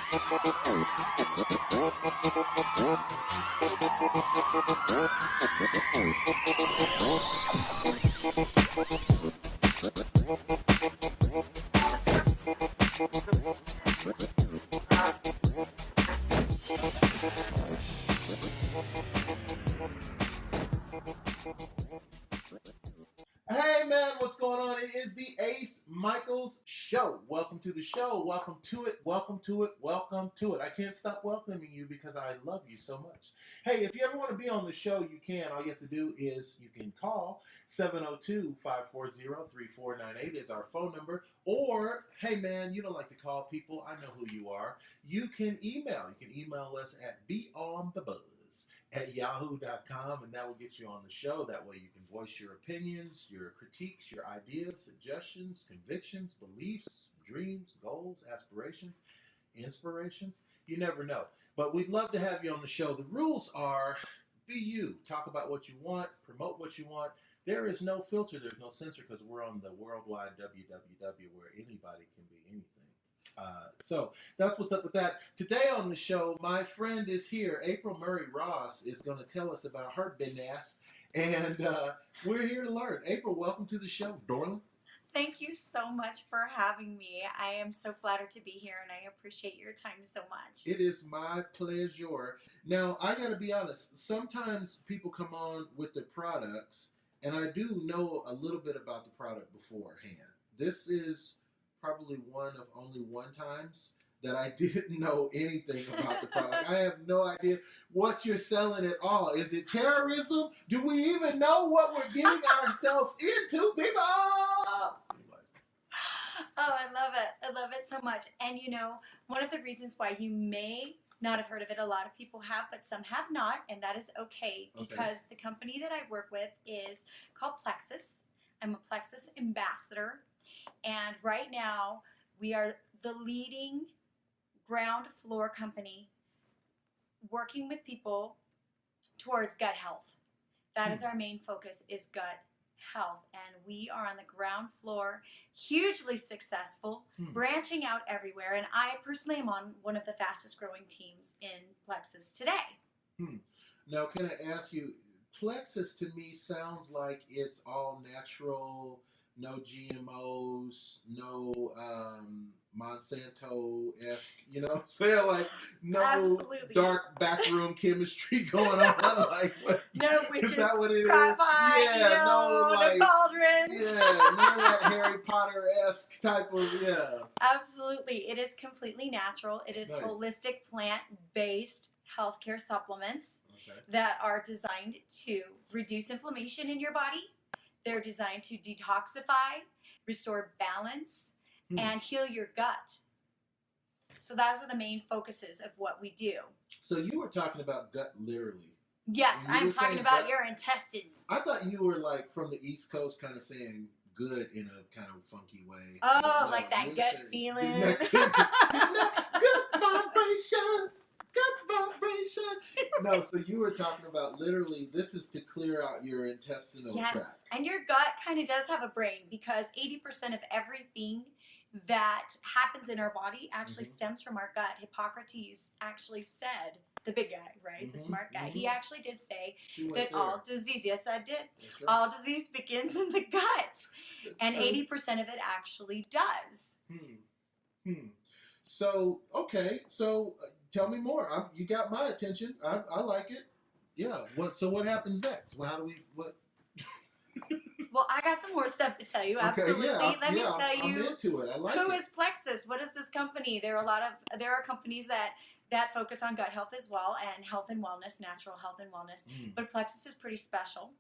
Hey man, what's going on? It is the Ace Micheals Show. Welcome to the show. Welcome to it. Welcome to it. Welcome to it. I can't stop welcoming you because I love you so much. Hey, if you ever want to be on the show, you can. All you have to do is you can call 702-540-3498 is our phone number. Or, hey man, you don't like to call people. I know who you are. You can email. You can email us at beonthebuzz@yahoo.com, and that will get you on the show. That way you can voice your opinions, your critiques, your ideas, suggestions, convictions, beliefs, dreams, goals, aspirations, inspirations. You never know. But we'd love to have you on the show. The rules are be you. Talk about what you want, promote what you want. There is no filter, there's no censor because we're on the worldwide www where anybody can be anything. So that's what's up with that. Today on the show, my friend is here. Apryl Murray Ross is going to tell us about her business, and we're here to learn. Apryl, welcome to the show, darling. Thank you so much for having me. I am so flattered to be here, and I appreciate your time so much. It is my pleasure. Now, I got to be honest. Sometimes people come on with the products, and I do know a little bit about the product beforehand. This is probably one of only one times that I didn't know anything about the product. I have no idea what you're selling at all. Is it terrorism? Do we even know what we're getting ourselves into, people? Oh, I love it. I love it so much. And you know, one of the reasons why you may not have heard of it, a lot of people have, but some have not, and that is okay because the company that I work with is called Plexus. I'm a Plexus ambassador. And right now, we are the leading ground floor company working with people towards gut health. That is our main focus, is gut health. And we are on the ground floor, hugely successful, branching out everywhere. And I personally am on one of the fastest growing teams in Plexus today. Now, can I ask you, Plexus to me sounds like it's all natural, no GMOs, no Monsanto-esque, you know what I'm saying? Like, no Absolutely. dark backroom chemistry going on. Like, what? No witches, is that what it is? yeah, no cauldrons. Yeah, none of that Harry Potter-esque type of, Absolutely. It is completely natural. It is Nice. Holistic plant-based healthcare supplements that are designed to reduce inflammation in your body. They're designed to detoxify, restore balance, and heal your gut. So those are the main focuses of what we do. So you were talking about gut literally. Yes, I'm talking about your intestines. I thought you were like from the East Coast kind of saying good in a kind of funky way. Oh, no, like that gut feeling. Good vibration. Good vibration. No, so you were talking about literally this is to clear out your intestinal tract. Yes, and your gut kind of does have a brain because 80% of everything that happens in our body actually stems from our gut. Hippocrates actually said, the big guy, right? The smart guy. He actually did say that all disease, yes I did, all disease begins in the gut. And 80% of it actually does. So, okay, so tell me more. You got my attention. I like it. Yeah. So what happens next? Well, how do we, what? Well, I got some more stuff to tell you. Absolutely. Let me tell you. I'm into it. I like Who is Plexus? What is this company? There are companies that focus on gut health as well and health and wellness, natural health and wellness. But Plexus is pretty special.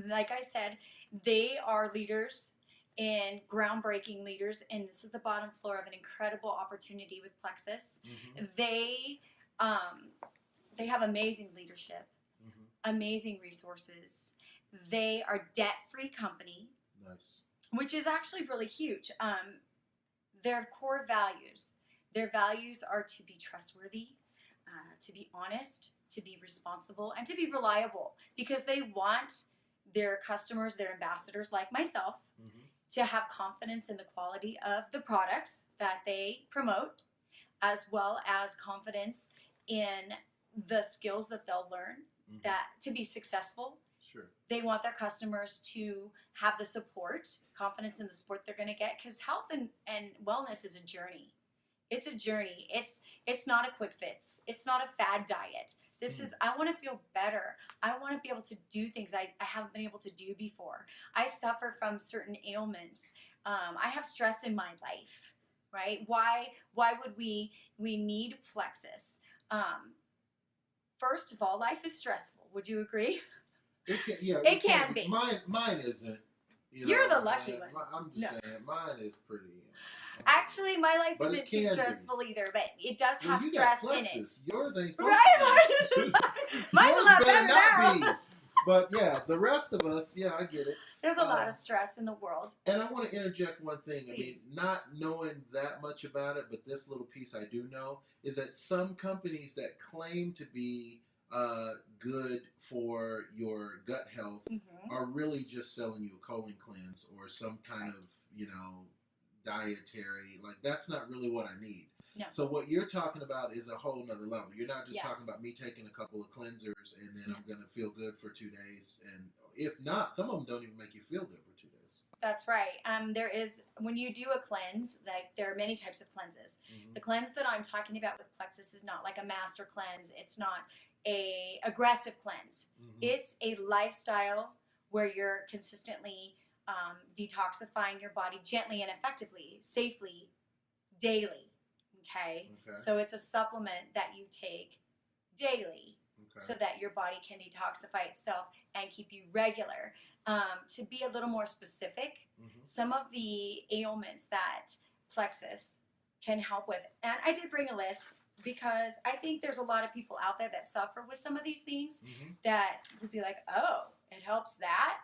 Like I said, they are leaders in groundbreaking leaders, and this is the bottom floor of an incredible opportunity with Plexus. They have amazing leadership, amazing resources. They are debt-free company, which is actually really huge. Their core values, their values are to be trustworthy, to be honest, to be responsible, and to be reliable, because they want their customers, their ambassadors like myself, to have confidence in the quality of the products that they promote, as well as confidence in the skills that they'll learn that to be successful. Sure. They want their customers to have the support, confidence in the support they're going to get, because health and wellness is a journey. It's a journey. It's not a quick fix. It's not a fad diet. This is, I want to feel better. I want to be able to do things I haven't been able to do before. I suffer from certain ailments. I have stress in my life, right? Why would we need Plexus? First of all, life is stressful. Would you agree? It can be. Mine isn't. You're the lucky one. I'm just saying, mine is pretty. Actually, my life isn't too stressful either, but it does have stress in it. Yours ain't supposed to be. Mine's a lot better now. But yeah, the rest of us, yeah, I get it. There's a lot of stress in the world. And I want to interject one thing. Please. I mean, not knowing that much about it, but this little piece I do know is that some companies that claim to be good for your gut health are really just selling you a colon cleanse or some kind of, dietary. Like, that's not really what I need. No. So what you're talking about is a whole nother level. You're not just talking about me taking a couple of cleansers and then I'm going to feel good for 2 days. And if not, some of them don't even make you feel good for 2 days. That's right. There is, when you do a cleanse, like there are many types of cleanses. The cleanse that I'm talking about with Plexus is not like a master cleanse. It's not a aggressive cleanse. It's a lifestyle where you're consistently detoxifying your body gently and effectively, safely, daily. Okay? So it's a supplement that you take daily so that your body can detoxify itself and keep you regular. To be a little more specific, some of the ailments that Plexus can help with, and I did bring a list because I think there's a lot of people out there that suffer with some of these things that would be like, oh, it helps that,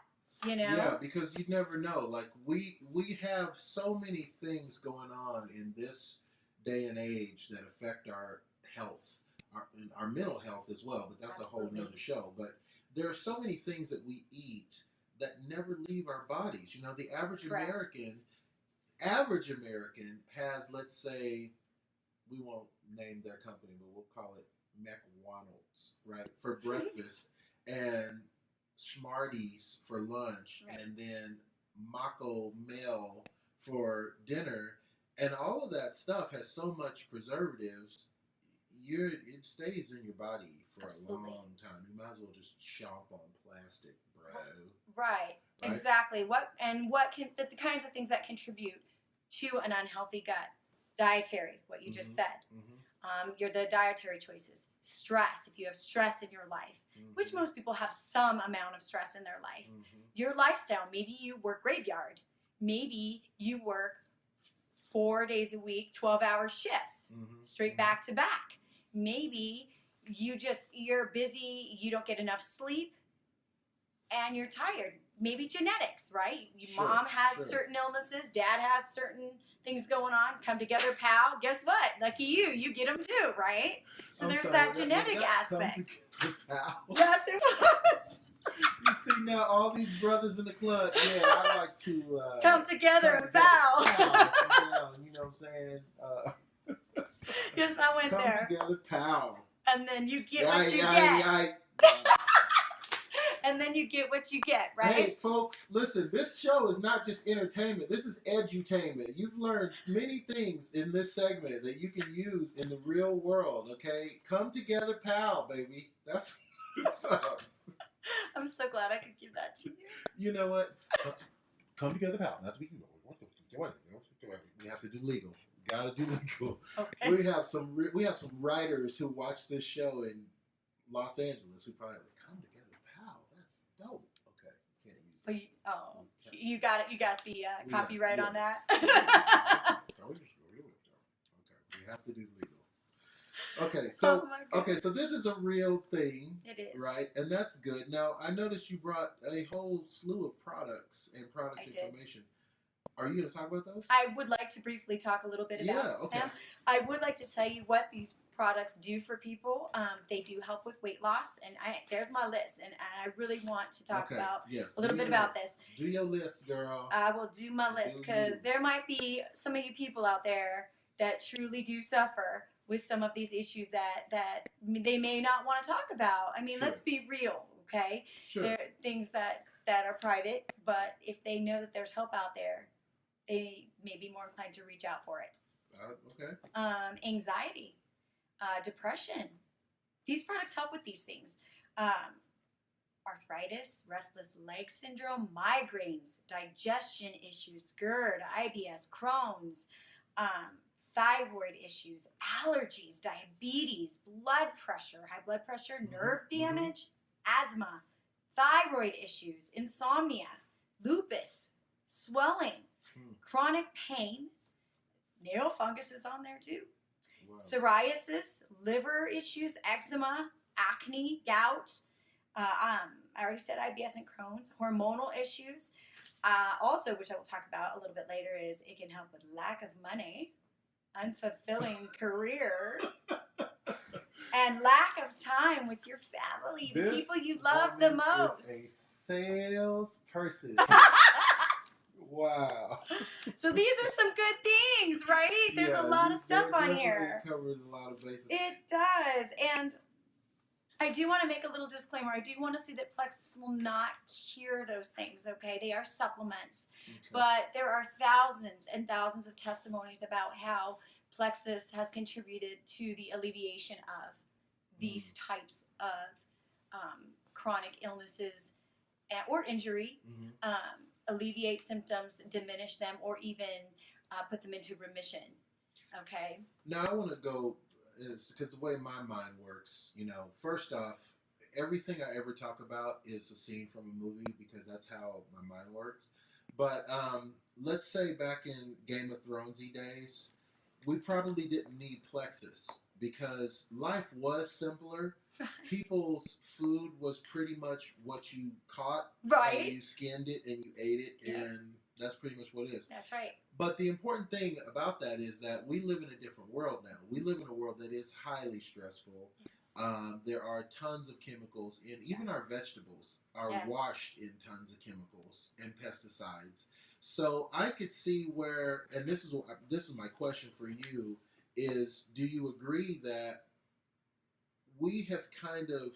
Yeah, because you never know. Like, we have so many things going on in this day and age that affect our health, our mental health as well, but that's a whole nother show. But there are so many things that we eat that never leave our bodies. The average American has, let's say, we won't name their company, but we'll call it McWonald's, right, for breakfast, and Smarties for lunch, and then Mako Mel for dinner, and all of that stuff has so much preservatives. It stays in your body for a long time. You might as well just chomp on plastic, bro. Right? Exactly. The kinds of things that contribute to an unhealthy gut? Dietary, what you just said. The dietary choices. Stress, if you have stress in your life, which most people have some amount of stress in their life. Your lifestyle, maybe you work graveyard. Maybe you work 4 days a week, 12-hour shifts, straight back to back. Maybe you're busy, you don't get enough sleep, and you're tired. Maybe genetics, right? Mom has certain illnesses, dad has certain things going on. Come together, pal. Guess what? Lucky you get them too, right? So there's that genetic aspect. Yes, it was. You see now all these brothers in the club. Yeah, I like to come together and pal. You know what I'm saying? Yes, I went there. Come together, pal. And then you get what you get. And then you get what you get, right? Hey, folks, listen, this show is not just entertainment. This is edutainment. You've learned many things in this segment that you can use in the real world, okay? Come together, pal, baby. That's what's up. I'm so glad I could give that to you. You know what? Come together, pal. That's what we can go. We have to do legal. Gotta do legal. Okay. We have some writers who watch this show in Los Angeles who probably come together. Dope. Okay, can't use it. You got it. You got the copyright on that. Okay, we have to do legal. Okay, so so this is a real thing. It is, right, and that's good. Now I noticed you brought a whole slew of products and product information. Are you going to talk about those? I would like to briefly talk a little bit about them. I would like to tell you what these products do for people. They do help with weight loss, and there's my list, and I really want to talk about a little bit about this. Do your list, girl. I will do my list because there might be some of you people out there that truly do suffer with some of these issues that they may not want to talk about. I mean, Sure. let's be real, okay? Sure. There are things that are private, but if they know that there's help out there, they may be more inclined to reach out for it. Okay. Anxiety, depression. These products help with these things. Arthritis, restless leg syndrome, migraines, digestion issues, GERD, IBS, Crohn's, thyroid issues, allergies, diabetes, blood pressure, high blood pressure, nerve damage, asthma, thyroid issues, insomnia, lupus, swelling, chronic pain, nail fungus is on there too, psoriasis, liver issues, eczema, acne, gout, I already said IBS and Crohn's, hormonal issues. Also, which I will talk about a little bit later, is it can help with lack of money, unfulfilling career, and lack of time with your family, the people you love the most. Is a salesperson. Wow. So these are some good things, right? There's a lot of stuff on here. It covers a lot of bases. It does. And I do want to make a little disclaimer. I do want to see that Plexus will not cure those things, okay? They are supplements. Okay. But there are thousands and thousands of testimonies about how Plexus has contributed to the alleviation of these types of chronic illnesses or injury, alleviate symptoms, diminish them, or even put them into remission, okay? Now, I want to go, because the way my mind works, first off, everything I ever talk about is a scene from a movie because that's how my mind works. But let's say back in Game of Thronesy days, we probably didn't need Plexus because life was simpler. People's food was pretty much what you caught, right? And you skinned it and you ate it, and that's pretty much what it is. That's right. But the important thing about that is that we live in a different world now. We live in a world that is highly stressful. Yes. There are tons of chemicals, and even our vegetables are washed in tons of chemicals and pesticides. So I could see where, and this is my question for you, is do you agree that we have kind of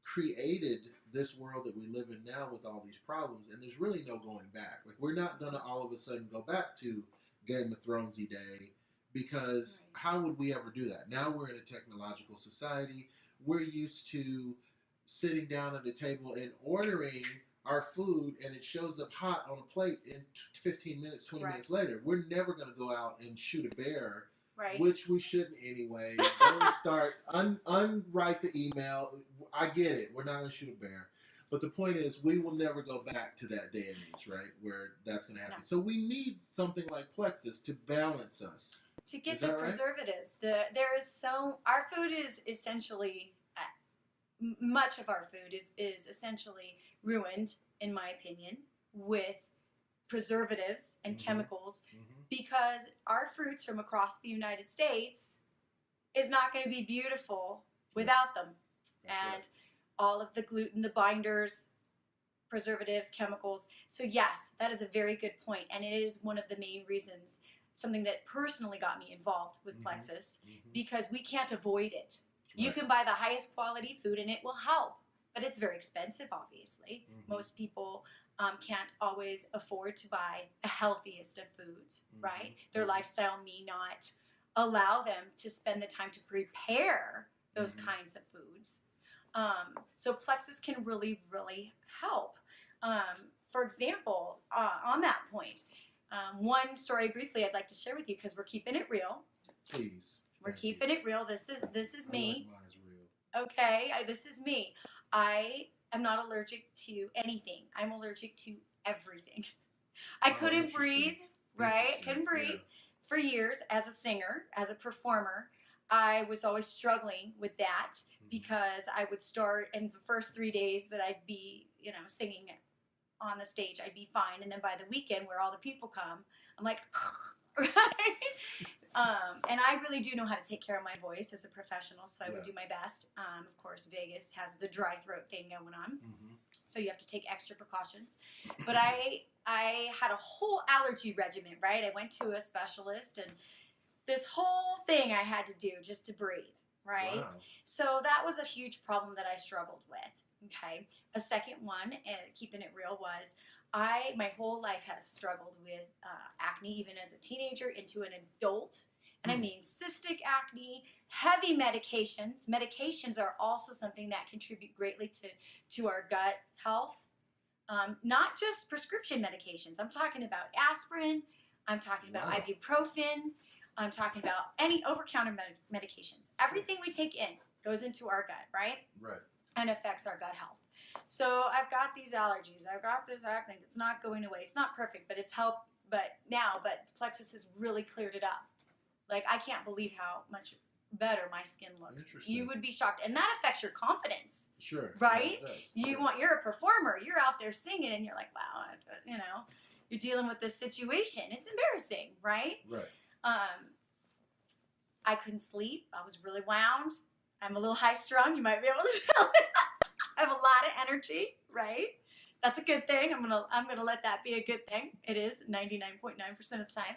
created this world that we live in now with all these problems, and there's really no going back. Like, we're not going to all of a sudden go back to Game of Thronesy day, because how would we ever do that? Now we're in a technological society. We're used to sitting down at a table and ordering our food, and it shows up hot on a plate in 15 minutes, 20 minutes later. We're never going to go out and shoot a bear. Right. Which we shouldn't anyway. Then we start unwrite the email. I get it. We're not going to shoot a bear. But the point is, we will never go back to that day and age, right, where that's going to happen. No. So we need something like Plexus to balance us. To get the preservatives. Right? Our food is essentially, much of our food is essentially ruined, in my opinion, with preservatives and chemicals, because our fruits from across the United States is not going to be beautiful without them. And all of the gluten, the binders, preservatives, chemicals. So yes, that is a very good point, and it is one of the main reasons, something that personally got me involved with Plexus, because we can't avoid it. You can buy the highest quality food and it will help, but it's very expensive, obviously. Most people can't always afford to buy the healthiest of foods, right? Their lifestyle may not allow them to spend the time to prepare those kinds of foods. So Plexus can really, really help. For example, on that point, one story briefly I'd like to share with you, because we're keeping it real. Please. We're keeping it real. This is me. Like mine's real. Okay, this is me. I'm not allergic to anything. I'm allergic to everything. I couldn't breathe, right? Couldn't breathe for years as a singer, as a performer. I was always struggling with that because I would start, and the first 3 days that I'd be, singing on the stage, I'd be fine. And then by the weekend, where all the people come, I'm like, right? And I really do know how to take care of my voice as a professional, so I would do my best. Of course, Vegas has the dry throat thing going on, so you have to take extra precautions. But I had a whole allergy regimen, right? I went to a specialist, and this whole thing I had to do just to breathe, right? Wow. So that was a huge problem that I struggled with. Okay. A second one, keeping it real, was my whole life have struggled with acne, even as a teenager into an adult. And I mean cystic acne, heavy medications. Medications are also something that contribute greatly to our gut health. Not just prescription medications. I'm talking about aspirin. I'm talking about ibuprofen. I'm talking about any over-counter medications. Everything we take in goes into our gut, right? Right. And affects our gut health. So I've got these allergies. I've got this acne that's not going away. It's not perfect, but it's helped. But Plexus has really cleared it up. Like, I can't believe how much better my skin looks. You would be shocked. And that affects your confidence. Sure. Right? Yeah, You're a performer. You're out there singing and you're like, wow, you're dealing with this situation. It's embarrassing, right? Right. I couldn't sleep. I was really wound. I'm a little high strung. You might be able to tell it. I have a lot of energy, right? That's a good thing. I'm gonna let that be a good thing. It is 99.9% of the time.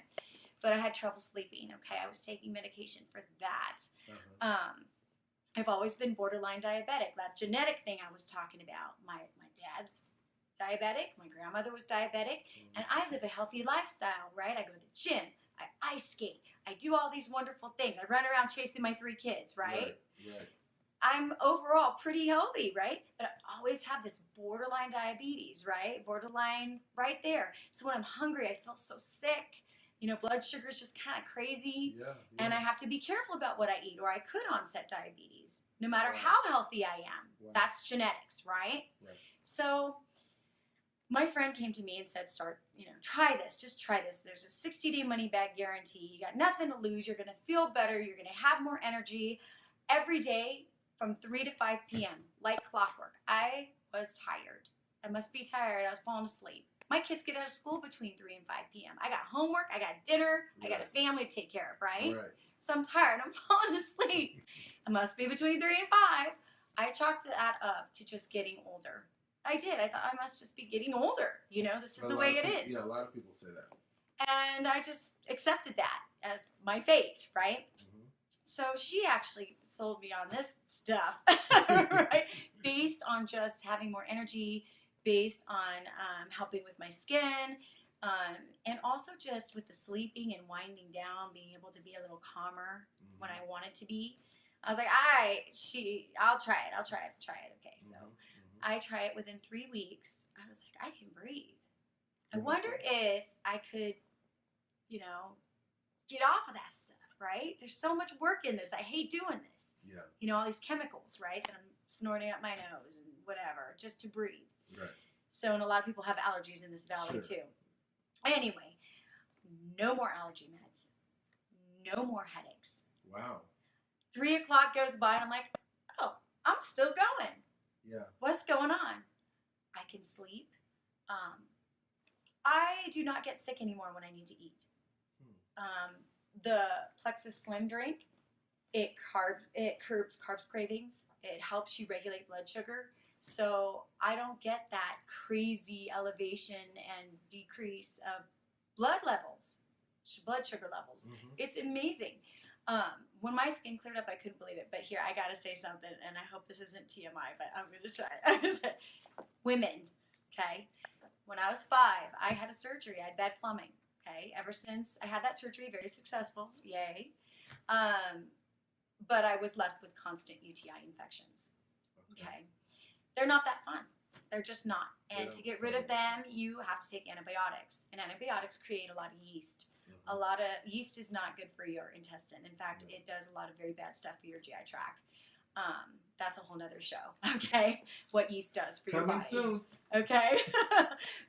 But I had trouble sleeping. Okay, I was taking medication for that. I've always been borderline diabetic. That genetic thing I was talking about. My dad's diabetic. My grandmother was diabetic, and I live a healthy lifestyle. Right? I go to the gym. I ice skate. I do all these wonderful things. I run around chasing my 3 kids. Right. I'm overall pretty healthy, right? But I always have this borderline diabetes, right? Borderline right there. So when I'm hungry, I feel so sick. Blood sugar is just kind of crazy. Yeah. And I have to be careful about what I eat, or I could onset diabetes, no matter how healthy I am. Wow. That's genetics, right? So my friend came to me and said, try this. Just try this. There's a 60-day money-back guarantee. You got nothing to lose. You're going to feel better. You're going to have more energy every day. From 3 to 5 p.m., like clockwork. I was tired. I must be tired. I was falling asleep. My kids get out of school between 3 and 5 p.m. I got homework. I got dinner. I got a family to take care of, right? So I'm tired. I'm falling asleep. I must be between 3 and 5. I chalked that up to just getting older. I did. I thought I must just be getting older. This is the way it is. Yeah, a lot of people say that. And I just accepted that as my fate, right? So she actually sold me on this stuff, right? Based on just having more energy, based on helping with my skin, and also just with the sleeping and winding down, being able to be a little calmer when I wanted to be. I was like, I'll try it. Okay, so I try it within 3 weeks. I was like, I can breathe. I wonder if I could, get off of that stuff. Right? There's so much work in this. I hate doing this. Yeah. All these chemicals, right? That I'm snorting up my nose and whatever, just to breathe. Right. So, and a lot of people have allergies in this valley too. Anyway, no more allergy meds. No more headaches. Wow. 3 o'clock goes by and I'm like, oh, I'm still going. Yeah. What's going on? I can sleep. I do not get sick anymore when I need to eat. The Plexus Slim drink, it curbs carbs cravings. It helps you regulate blood sugar. So I don't get that crazy elevation and decrease of blood sugar levels. It's amazing. When my skin cleared up, I couldn't believe it. But here, I got to say something, and I hope this isn't TMI, but I'm going to try it. Women, okay? When I was 5, I had a surgery. I had bad plumbing. Okay, ever since I had that surgery, very successful, yay. But I was left with constant UTI infections. Okay, they're not that fun. They're just not. And to get rid of them, you have to take antibiotics. And antibiotics create a lot of yeast. A lot of yeast is not good for your intestine. In fact, it does a lot of very bad stuff for your GI tract. That's a whole nother show. Okay, what yeast does for your body. Coming soon. Okay,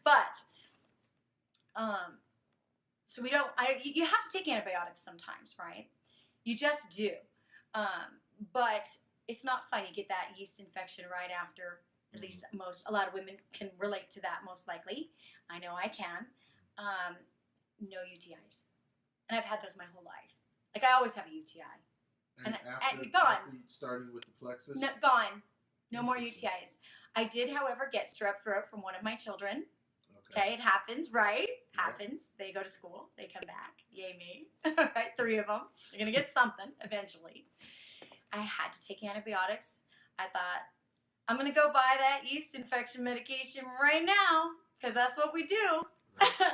but so you have to take antibiotics sometimes, right? You just do. But it's not fun. You get that yeast infection right after, at least a lot of women can relate to that most likely. I know I can. No UTIs. And I've had those my whole life. Like, I always have a UTI. And gone. After starting with the Plexus? No, gone. No more UTIs. I did, however, get strep throat from one of my children. Okay, it happens, right? Yeah. Happens. They go to school. They come back. Yay me. Right? 3 of them. They're going to get something eventually. I had to take antibiotics. I thought, I'm going to go buy that yeast infection medication right now because that's what we do. Right.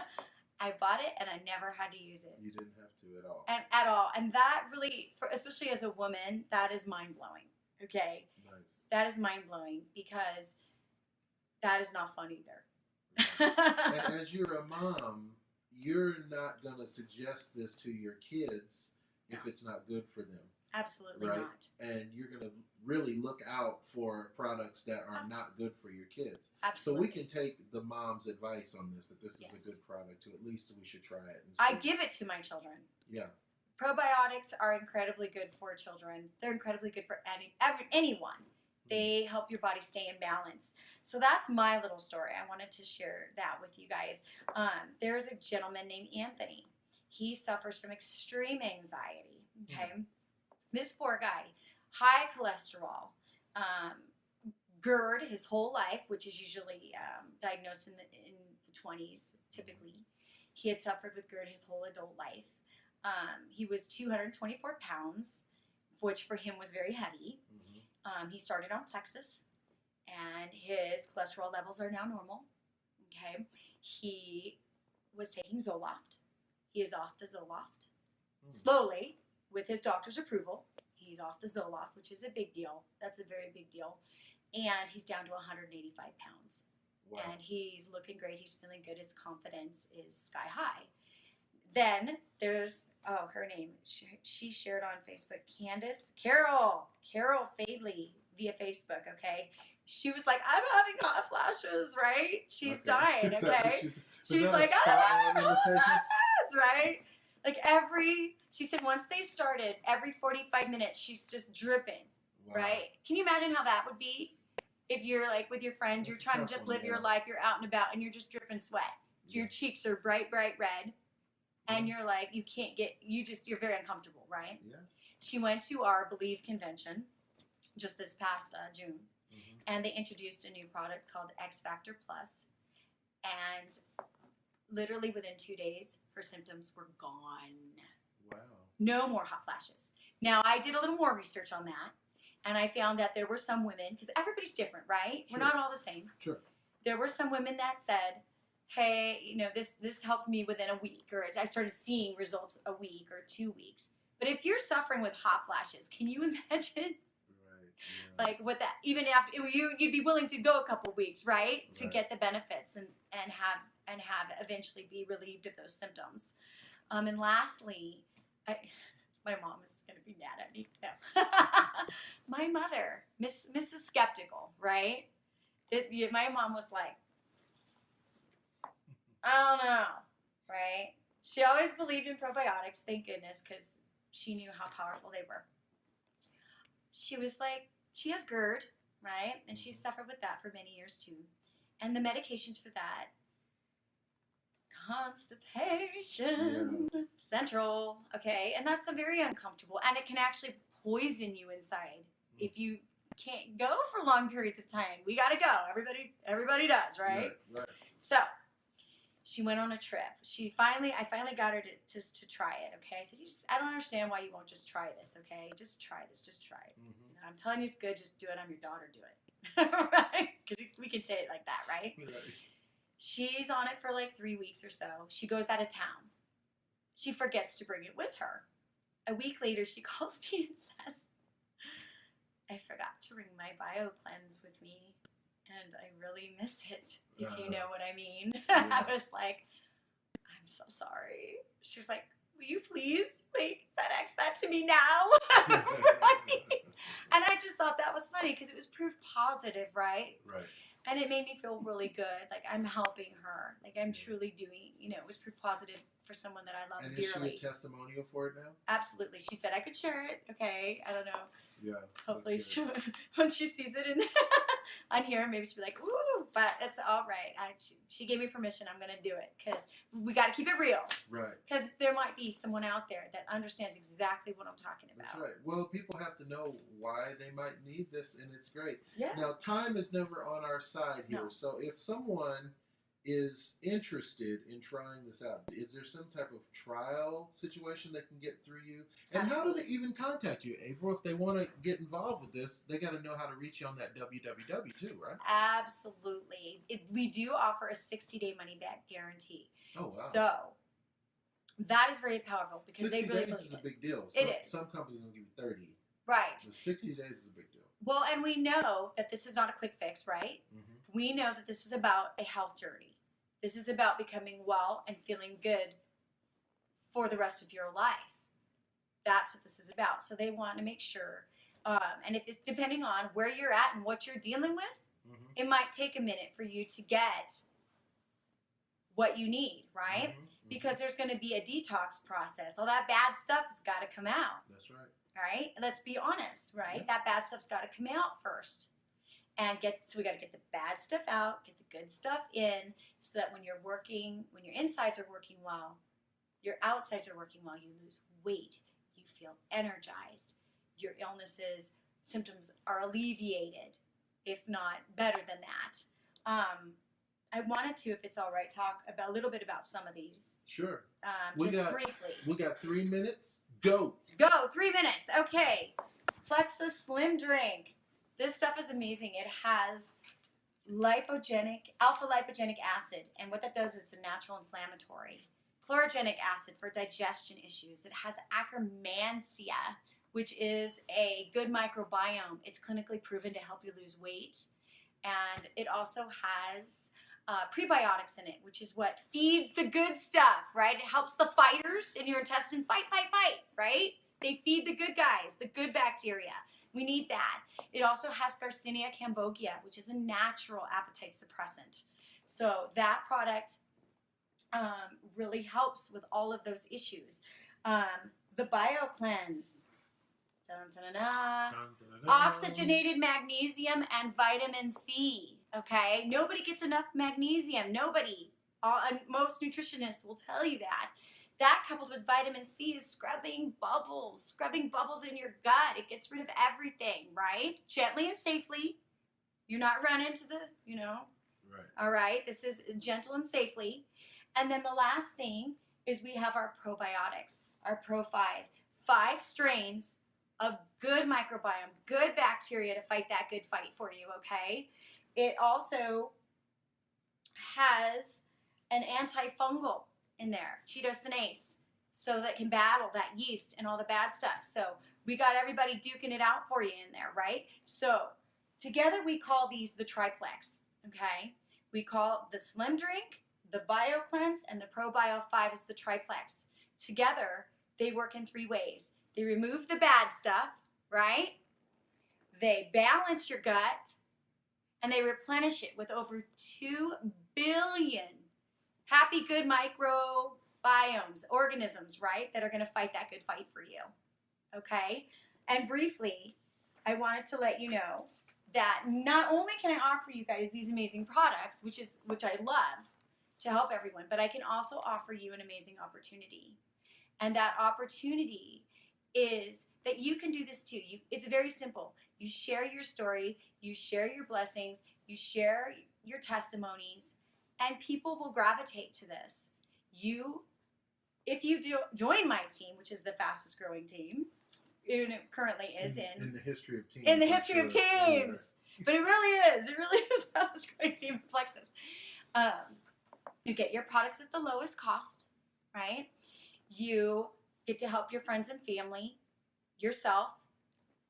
I bought it and I never had to use it. You didn't have to at all. And at all. And that really, especially as a woman, that is mind-blowing. Okay? Nice. That is mind-blowing because that is not fun either. And as you're a mom, you're not going to suggest this to your kids if it's not good for them. Absolutely right? not. And you're going to really look out for products that are not good for your kids. Absolutely. So we can take the mom's advice on this, that this is Yes. a good product, to at least we should try it. And I see. give it to my children. Yeah. Probiotics are incredibly good for children. They're incredibly good for anyone. They help your body stay in balance. So that's my little story. I wanted to share that with you guys. There's a gentleman named Anthony. He suffers from extreme anxiety. Okay. Mm-hmm. This poor guy, high cholesterol, GERD his whole life, which is usually diagnosed in the 20s, typically. He had suffered with GERD his whole adult life. He was 224 pounds, which for him was very heavy. Mm-hmm. He started on Plexus, and his cholesterol levels are now normal. Okay. He was taking Zoloft. He is off the Zoloft. Slowly, with his doctor's approval, he's off the Zoloft, which is a big deal. That's a very big deal. And he's down to 185 pounds. Wow. And he's looking great. He's feeling good. His confidence is sky high. Then there's, her name, she shared on Facebook, Carol Fadley via Facebook, okay? She was like, I'm having hot flashes, right? She's dying, okay? She's like, I'm having hot flashes, right? Like she said once they started, every 45 minutes, she's just dripping, right? Can you imagine how that would be? If you're like with your friends, you're trying to just live your life, you're out and about, and you're just dripping sweat. Your cheeks are bright, bright red. And you're like, you're very uncomfortable, right? Yeah. She went to our Believe convention just this past June. Mm-hmm. And they introduced a new product called X Factor Plus. And literally within 2 days, her symptoms were gone. Wow. No more hot flashes. Now, I did a little more research on that. And I found that there were some women, because everybody's different, right? Sure. We're not all the same. Sure. There were some women that said, hey, this helped me within a week, or I started seeing results a week or 2 weeks. But if you're suffering with hot flashes, can you imagine? Right. Yeah. Like what that, even after you'd be willing to go a couple weeks, right? To get the benefits and have eventually be relieved of those symptoms. And lastly, my mom is going to be mad at me. No. My mother, Mrs. Skeptical, right? My mom was like, I don't know, right? She always believed in probiotics, thank goodness, because she knew how powerful they were. She was like, she has GERD, right? And she suffered with that for many years too. And the medications for that, constipation, central, okay? And that's very uncomfortable. And it can actually poison you inside if you can't go for long periods of time. We got to go. Everybody does, right? Right. So she went on a trip. I finally got her to try it, okay? I said, I don't understand why you won't just try this, okay? Just try this. Just try it. Mm-hmm. I'm telling you it's good. Just do it. I'm your daughter. Do it. Right? Because we can say it like that, right? She's on it for like 3 weeks or so. She goes out of town. She forgets to bring it with her. A week later, she calls me and says, I forgot to bring my BioCleanse with me. And I really miss it, if you know what I mean. Yeah. I was like, I'm so sorry. She's like, will you please FedEx that to me now? And I just thought that was funny because it was proof positive, right? Right. And it made me feel really good. Like I'm helping her. Like I'm truly doing, it was proof positive for someone that I love dearly. Is she a testimonial for it now? Absolutely. She said I could share it. Okay. I don't know. Yeah. Hopefully when she sees it on here, maybe she'll be like, ooh, but it's all right. She gave me permission. I'm going to do it because we got to keep it real. Right. Because there might be someone out there that understands exactly what I'm talking about. That's right. Well, people have to know why they might need this, and it's great. Yeah. Now, time is never on our side here. No. So if someone is interested in trying this out, is there some type of trial situation that can get through you? And Absolutely. how do they even contact you, April? If they want to get involved with this, they got to know how to reach you on that www too, right? Absolutely. We do offer a 60-day money-back guarantee. Oh, wow. So that is very powerful because 60 they really days believe is a it. big deal. It is. Some companies will give you 30. Right. So 60 days is a big deal. Well, and we know that this is not a quick fix, right? Mm-hmm. We know that this is about a health journey. This is about becoming well and feeling good for the rest of your life. That's what this is about. So they want to make sure, and if it's depending on where you're at and what you're dealing with, Mm-hmm. it might take a minute for you to get what you need, right? Mm-hmm. Because there's going to be a detox process. All that bad stuff has got to come out. That's right. Right? Let's be honest, right? Yeah. That bad stuff's got to come out first. So we got to get the bad stuff out, get the good stuff in, so that when your insides are working well, your outsides are working well, you lose weight, you feel energized, your illnesses, symptoms are alleviated, if not better than that. I wanted to, if it's all right, talk a little bit about some of these. Sure. Briefly. We got 3 minutes. Go. 3 minutes. Okay. Plexus Slim Drink. This stuff is amazing. It has alpha lipogenic acid, and what that does is a natural inflammatory. Chlorogenic acid for digestion issues. It has acemichaelsisamazing, which is a good microbiome. It's clinically proven to help you lose weight, and it also has prebiotics in it, which is what feeds the good stuff, right? It helps the fighters in your intestine fight, right? They feed the good guys, the good bacteria. We need that. It also has Garcinia cambogia, which is a natural appetite suppressant. So that product really helps with all of those issues. The Bio Cleanse. Oxygenated magnesium and vitamin C. Okay? Nobody gets enough magnesium. Nobody. And most nutritionists will tell you that. That coupled with vitamin C is scrubbing bubbles in your gut. It gets rid of everything, right? Gently and safely. You're not running to the, Right. All right? This is gentle and safely. And then the last thing is we have our probiotics, our Pro 5. 5 strains of good microbiome, good bacteria to fight that good fight for you, okay? It also has an antifungal in there, chitosanase, so that can battle that yeast and all the bad stuff. So we got everybody duking it out for you in there, right? So together we call these the triplex, okay? We call the Slim Drink, the Bio Cleanse, and the Pro Bio 5 is the triplex. Together, they work in 3 ways. They remove the bad stuff, right? They balance your gut, and they replenish it with over 2 billion happy, good microbiomes, organisms, right, that are going to fight that good fight for you, okay? And briefly, I wanted to let you know that not only can I offer you guys these amazing products, which I love to help everyone, but I can also offer you an amazing opportunity. And that opportunity is that you can do this too. It's very simple. You share your story, you share your blessings, you share your testimonies, and people will gravitate to this. If you join my team, which is the fastest growing team, it currently is in the history of teams. In the history of teams. Yeah. But it really is. It really is the fastest growing team in Plexus. You get your products at the lowest cost, right? You get to help your friends and family, yourself,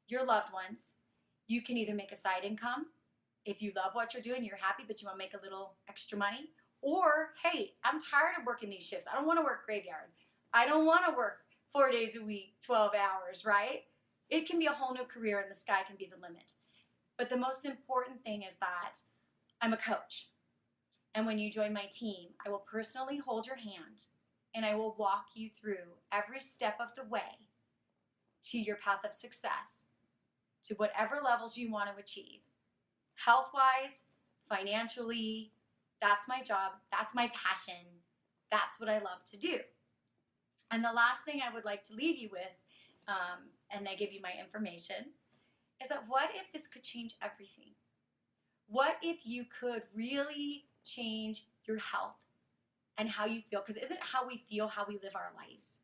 your loved ones. You can either make a side income. If you love what you're doing, you're happy, but you want to make a little extra money. Or, hey, I'm tired of working these shifts. I don't want to work graveyard. I don't want to work 4 days a week, 12 hours, right? It can be a whole new career and the sky can be the limit. But the most important thing is that I'm a coach. And when you join my team, I will personally hold your hand and I will walk you through every step of the way to your path of success, to whatever levels you want to achieve. Health-wise, financially, that's my job, that's my passion, that's what I love to do. And the last thing I would like to leave you with, and I give you my information, is that what if this could change everything? What if you could really change your health and how you feel, because it isn't how we feel, how we live our lives.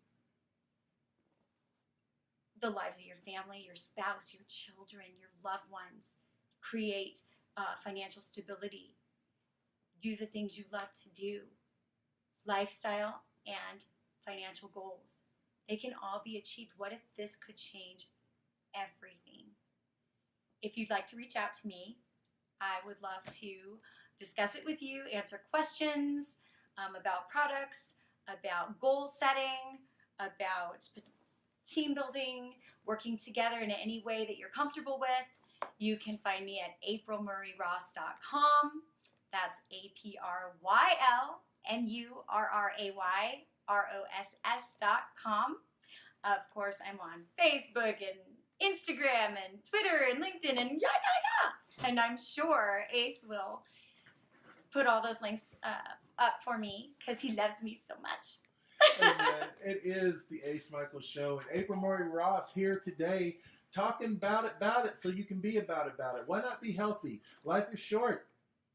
The lives of your family, your spouse, your children, your loved ones. Create financial stability. Do the things you love to do. Lifestyle and financial goals. They can all be achieved. What if this could change everything? If you'd like to reach out to me, I would love to discuss it with you, answer questions about products, about goal setting, about team building, working together in any way that you're comfortable with. You can find me at aprylmurrayross.com. That's APRYLMURRAYROSS.com. Of course, I'm on Facebook and Instagram and Twitter and LinkedIn and and I'm sure Ace will put all those links up for me because he loves me so much. Amen. It is the Ace Micheals Show, and Apryl Murray Ross here today talking about it so you can be about it. Why not be healthy? Life is short.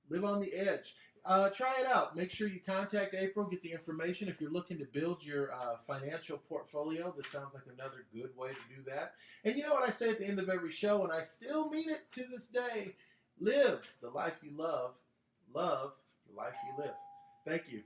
Live on the edge. Try it out. Make sure you contact Apryl, get the information. If you're looking to build your financial portfolio, this sounds like another good way to do that. And you know what I say at the end of every show, and I still mean it to this day: live the life you love the life you live. Thank you.